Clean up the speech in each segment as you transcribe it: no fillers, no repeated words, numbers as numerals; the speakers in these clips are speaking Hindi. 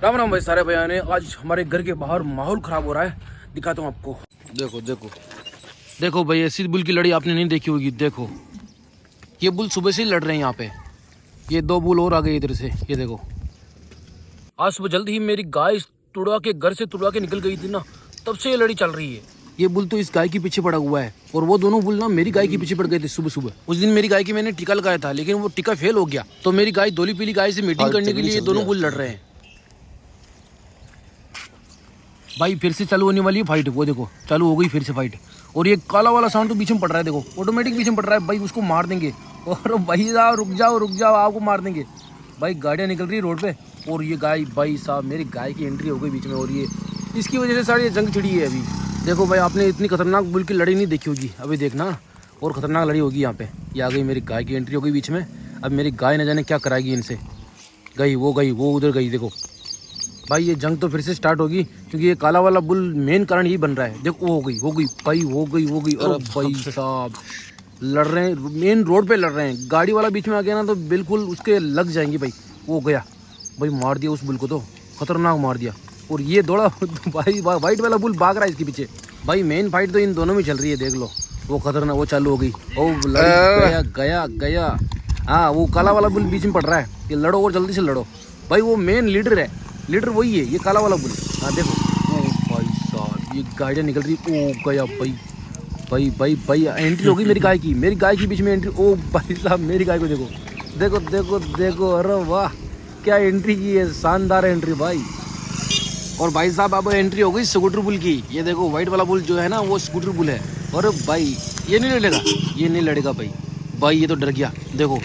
राम राम भाई सारे भैया ने। आज हमारे घर के बाहर माहौल खराब हो रहा है, दिखाता हूँ आपको। देखो देखो देखो भाई, ऐसी बुल की लड़ी आपने नहीं देखी होगी। देखो ये बुल सुबह से ही लड़ रहे हैं यहाँ पे। ये दो बुल और आ गए इधर से, ये देखो। आज सुबह जल्दी ही मेरी गाय तुड़वा के घर से तुड़वा के निकल गई थी ना, तब से ये लड़ी चल रही है। ये बुल तो इस गाय के पीछे पड़ा हुआ है और वो दोनों बुल ना मेरी गाय के पीछे पड़ गए थे सुबह सुबह। उस दिन मेरी गाय की मैंने टीका लगाया था, लेकिन वो टीका फेल हो गया। तो मेरी गाय धोली पीली गाय से मीटिंग करने के लिए दोनों बुल लड़ रहे हैं। भाई फिर से चालू होने वाली है फाइट। वो देखो चालू हो गई फिर से फाइट। और ये काला वाला साउंड तो बीच में पड़ रहा है, देखो ऑटोमेटिक बीच में पड़ रहा है। भाई उसको मार देंगे। और भाई साहब रुक जाओ आपको मार देंगे। भाई गाड़ियाँ निकल रही है रोड पे और ये गाय, भाई साहब मेरी गाय की एंट्री हो गई बीच में। और ये इसकी वजह से सारी जंग छिड़ी है अभी। देखो भाई आपने इतनी खतरनाक बुल की लड़ी नहीं देखी होगी, अभी देखना और खतरनाक लड़ी होगी यहाँ पे। ये आ गई मेरी गाय की एंट्री हो गई बीच में। अब मेरी गाय न जाने क्या कराएगी इनसे। गई वो उधर गई। देखो भाई ये जंग तो फिर से स्टार्ट होगी, क्योंकि ये काला वाला बुल मेन कारण यही बन रहा है। देखो हो गई भाई हो गई। और भाई साहब लड़ रहे हैं, मेन रोड पे लड़ रहे हैं। गाड़ी वाला बीच में आ गया ना तो बिल्कुल उसके लग जाएंगी। भाई वो गया, भाई मार दिया उस बुल को, तो खतरनाक मार दिया। और ये दौड़ा भाई वाइट वाला बुल भाग रहा है इसके पीछे। भाई मेन फाइट तो इन दोनों में चल रही है, देख लो। वो खतरनाक वो चालू हो गई। ओ गया। हाँ वो काला वाला बुल बीच में पड़ रहा है। ये लड़ो और जल्दी से लड़ो। भाई वो मेन लीडर है, लीडर वही है, ये काला वाला बुल। हाँ देखो, ओ भाई साहब ये गाड़ियाँ निकल रही। ओ गया भाई एंट्री होगी मेरी गाय की बीच में एंट्री। ओ भाई साहब मेरी गाय को देखो। अरे वाह क्या एंट्री की है, शानदार एंट्री भाई। और भाई साहब अब एंट्री हो गई स्कूटर बुल की। ये देखो व्हाइट वाला बुल जो है ना वो स्कूटर बुल है। और भाई ये नहीं लड़ेगा भाई ये तो डर गया। देखो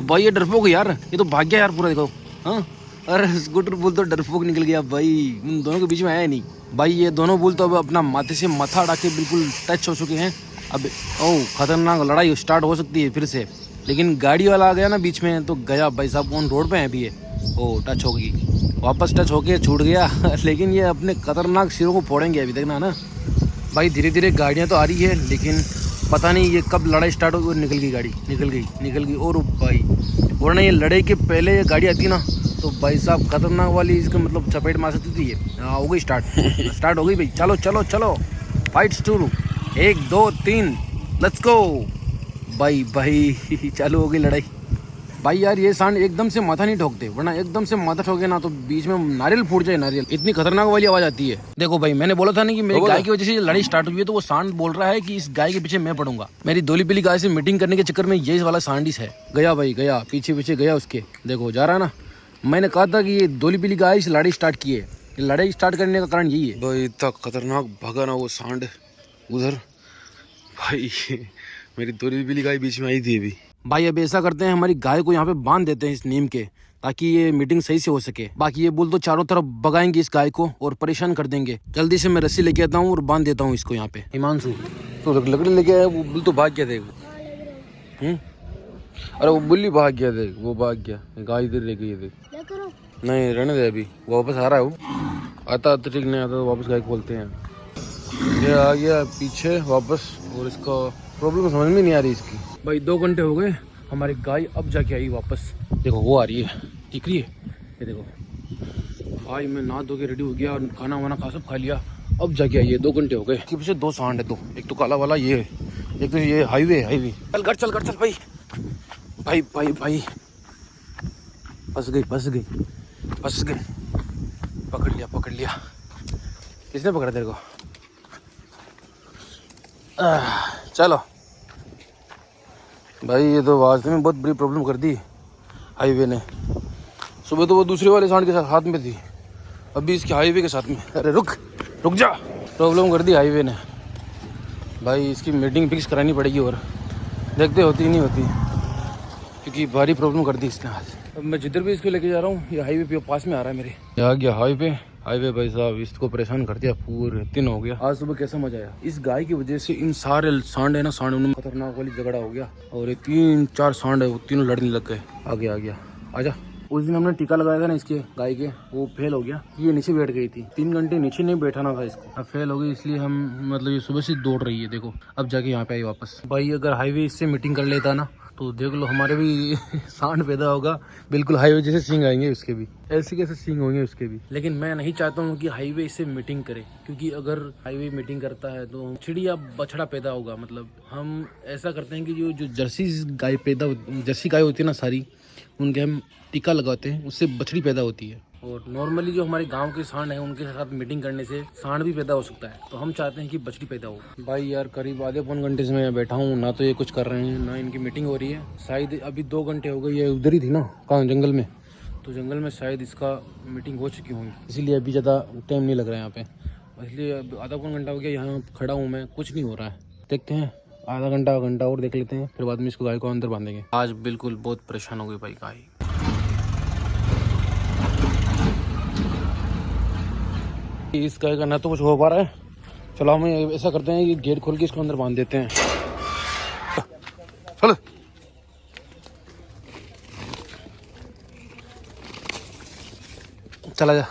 भाई ये डरपोक यार, ये तो भाग गया यार पूरा। देखो हाँ, अरे स्कूटर बुल तो डरपोक निकल गया भाई, उन दोनों के बीच में आया नहीं। भाई ये दोनों बुल तो अब अपना माथे से माथा हटा के बिल्कुल टच हो चुके हैं। अब ओ खतरनाक लड़ाई स्टार्ट हो सकती है फिर से। लेकिन गाड़ी वाला आ गया ना बीच में तो गया भाई साहब, ऑन रोड पे है अभी ये। ओ टच होगी, वापस टच होके छूट गया। लेकिन ये अपने खतरनाक सिरों को फोड़ेंगे अभी, देखना ना। भाई धीरे धीरे गाड़ियाँ तो आ रही है, लेकिन पता नहीं ये कब लड़ाई स्टार्ट होगी। और निकल गई गाड़ी, निकल गई। और भाई वरना ये लड़ाई के पहले ये गाड़ी आती ना तो भाई साहब खतरनाक वाली इसका मतलब चपेट मार सकती थी ये। हाँ हो गई स्टार्ट हो गई भाई। चलो फाइट शुरू। 1 2 3 लेट्स गो। भाई चालू हो गई लड़ाई। भाई यार ये सांड एकदम से माथा नहीं ठोकते, वरना एकदम से माथा ठोके ना तो बीच में नारियल फूट जाए। नारियल इतनी खतरनाक वाली आवाज आती है। देखो भाई मैंने बोला था ना कि मेरी गाय की वजह से लड़ाई स्टार्ट हुई है, तो वो सांड बोल रहा है कि इस गाय के पीछे मैं पड़ूंगा। मेरी धोली पीली गाय से मीटिंग करने के चक्कर में ये वाला सांडिस है। गया भाई गया, पीछे गया उसके। देखो जा रहा ना, मैंने कहा था कि ये धोली पीली गाय से लड़ाई स्टार्ट की है। लड़ाई स्टार्ट करने का कारण यही है। भाई इतना खतरनाक भगा ना वो सांड उधर। भाई मेरी धोली पीली गाय बीच में आई थी अभी। भाई अब ऐसा करते हैं, हमारी गाय को यहाँ पे बांध देते हैं इस नीम के, ताकि ये मीटिंग सही से हो सके। बाकी ये बुल तो चारों तरफ भगाएंगे इस गाय को और परेशान कर देंगे। जल्दी से मैं रस्सी लेके आता हूँ और बांध देता हूँ इसको यहाँ पे। हिमांशु तो लकड़ी लेके आया, वो बुल तो भाग गया। देख अरे वो बुल ही भाग गया, देख वो भाग गया। गाय इधर रह गई है, देख। नहीं रहने दे, अभी वापस आ रहा है वो। आता तो ठीक नहीं आता तो वापस गाय खोलते हैं। ये आ गया पीछे वापस, और इसका प्रॉब्लम समझ में नहीं आ रही इसकी। भाई 2 घंटे हो गए, हमारी गाय अब जाके आई वापस। देखो वो आ रही है, दिख रही है ये देखो। भाई मैं नहा धो के रेडी हो गया और खाना वाना सब खा लिया, अब जाके आई है। 2 घंटे हो गए। इसके पीछे 2 सांड है, 2। एक तो काला वाला ये, एक तो ये हाईवे। चल घर चल भाई। भाई फंस गई। पकड़ लिया। किसने पकड़ा तेरे को? चलो भाई ये तो वास्तव में बहुत बड़ी प्रॉब्लम कर दी हाईवे ने। सुबह तो वो दूसरे वाले सांड के साथ में थी, अभी इसके हाईवे के साथ में। अरे रुक जा, प्रॉब्लम कर दी हाईवे ने। भाई इसकी मीटिंग फिक्स करानी पड़ेगी, और देखते होती नहीं होती, क्योंकि भारी प्रॉब्लम कर दी इसने आज। अब मैं जिधर भी इसको लेके जा रहा हूँ, ये हाईवे पे पास में आ रहा है मेरे। आ गया हाईवे भाई साहब, इसको परेशान कर दिया पूरे दिन हो गया। आज सुबह कैसा मजा आया, इस गाय की वजह से इन सारे सांड है ना, सांड उनमें खतरनाक वाली झगड़ा हो गया। और ये 3-4 सांड है, वो तीनों लड़ने लग गए। आ गया आजा। उस दिन हमने टीका लगाया था ना इसके गाय के, वो फेल हो गया। ये नीचे बैठ गई थी, 3 घंटे नीचे नहीं बैठाना था इसको। अब फेल हो गई, इसलिए हम मतलब ये सुबह से दौड़ रही है। देखो अब जाके यहाँ पे आई वापस। भाई अगर हाईवे इससे मीटिंग कर लेता ना तो देख लो हमारे भी सांड पैदा होगा, बिल्कुल हाईवे जैसे सींग आएंगे उसके भी, ऐसे कैसे सींग होंगे उसके भी। लेकिन मैं नहीं चाहता हूँ कि हाईवे इससे मीटिंग करे, क्योंकि अगर हाईवे मीटिंग करता है तो चिड़िया बछड़ा पैदा होगा। मतलब हम ऐसा करते हैं कि जो जर्सी गाय जर्सी गाय होती है ना सारी, उनके हम टीका लगाते हैं, उससे बछड़ी पैदा होती है। और नॉर्मली जो हमारे गांव के सांड हैं उनके साथ मीटिंग करने से सांड भी पैदा हो सकता है, तो हम चाहते हैं कि बछड़ी पैदा हो। भाई यार करीब आधे पौन घंटे से मैं बैठा हूँ, ना तो ये कुछ कर रहे हैं ना इनकी मीटिंग हो रही है। शायद अभी 2 घंटे हो गए, ये उधर ही थी ना कहाँ जंगल में, तो जंगल में शायद इसका मीटिंग हो चुकी होंगी, इसीलिए अभी ज़्यादा टाइम नहीं लग रहा है यहाँ पे। इसलिए आधा पौन घंटा हो गया यहाँ खड़ा हूँ मैं, कुछ नहीं हो रहा है। देखते हैं आधा घंटा और देख लेते हैं, फिर बाद में इसको गाय को अंदर बांधेंगे। आज बिल्कुल बहुत परेशान हो गई भाई गाय। इस गाय का ना तो कुछ हो पा रहा है। चलो हम ऐसा करते हैं कि गेट खोल के इसको अंदर बांध देते हैं। चलो चला जा,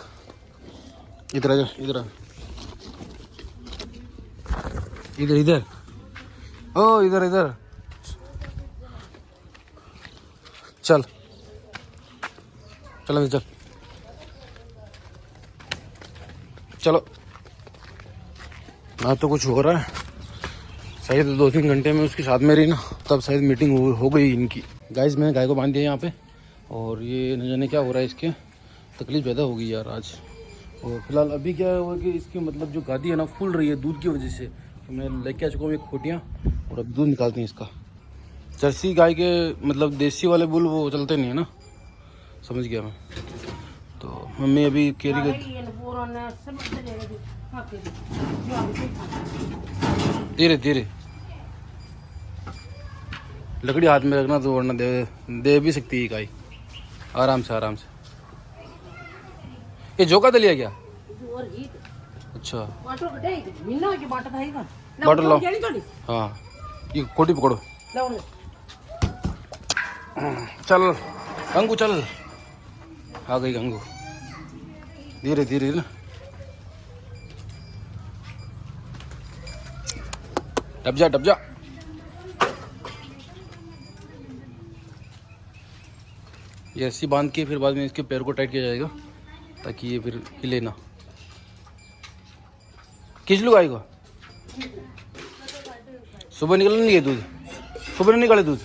इधर आ जा, इधर आ, इधर इधर, ओ इधर इधर, चल चल चल चलो। ना तो कुछ हो रहा है, शायद 2-3 घंटे में उसके साथ में रही ना, तब शायद मीटिंग हो गई इनकी। गाइस मैंने गाय को बांध दिया यहाँ पे, और ये न जाने क्या हो रहा है, इसके तकलीफ पैदा हो गई यार आज। और फिलहाल अभी क्या हुआ कि इसकी मतलब जो गादी है ना फूल रही है दूध की वजह से, तो मैं लेके आ चुका हूँ एक खोटियाँ, और अब दूध निकालते हैं इसका। जर्सी गाय के मतलब देसी वाले बुल वो चलते नहीं है ना, समझ गया मैं। तो मम्मी अभी केरी के धीरे धीरे लकड़ी हाथ में रखना, तो वरना दे भी सकती है गाय, आराम से आराम से। ये जोका दलिया क्या? अच्छा बाटल लो, हाँ ये कोटी पकड़ो, चल गंगू चल, आ गई गंगू, धीरे धीरे ना, डब जा डब जा। ये रस्सी बांध के फिर बाद में इसके पैर को टाइट किया जाएगा, ताकि ये फिर हिले ना। खींच लो गाय को, सुबह निकल नहीं है दूध, सुबह नहीं निकाले दूध।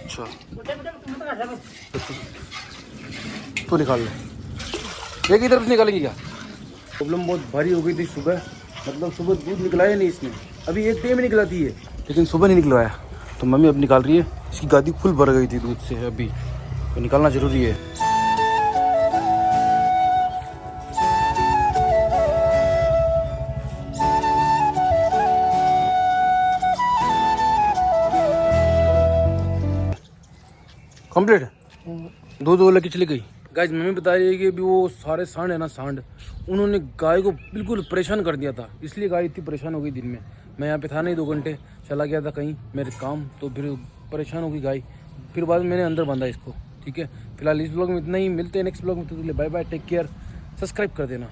अच्छा तो निकाल लो, एक ही तरफ से निकालेंगे क्या? प्रॉब्लम बहुत भारी हो गई थी सुबह, मतलब सुबह दूध निकलाया नहीं इसने, अभी एक टाइम निकलाती है लेकिन सुबह नहीं निकलवाया। तो मम्मी अब निकाल रही है, इसकी गादी फुल भर गई थी दूध से अभी, तो निकालना जरूरी है। कंप्लीट दूध वो लेके चली गई। गाइस मम्मी बता रही है कि अभी वो सारे सांड है ना, सांड उन्होंने गाय को बिल्कुल परेशान कर दिया था, इसलिए गाय इतनी परेशान हो गई। दिन में मैं यहाँ पे था नहीं, 2 घंटे चला गया था कहीं मेरे काम, तो फिर परेशान हो गई गाय। फिर बाद में मैंने अंदर बांधा इसको। ठीक है, फिलहाल इस ब्लॉग में इतना ही, मिलते हैं नेक्स्ट ब्लॉग में। तो bye bye, take care, subscribe कर देना।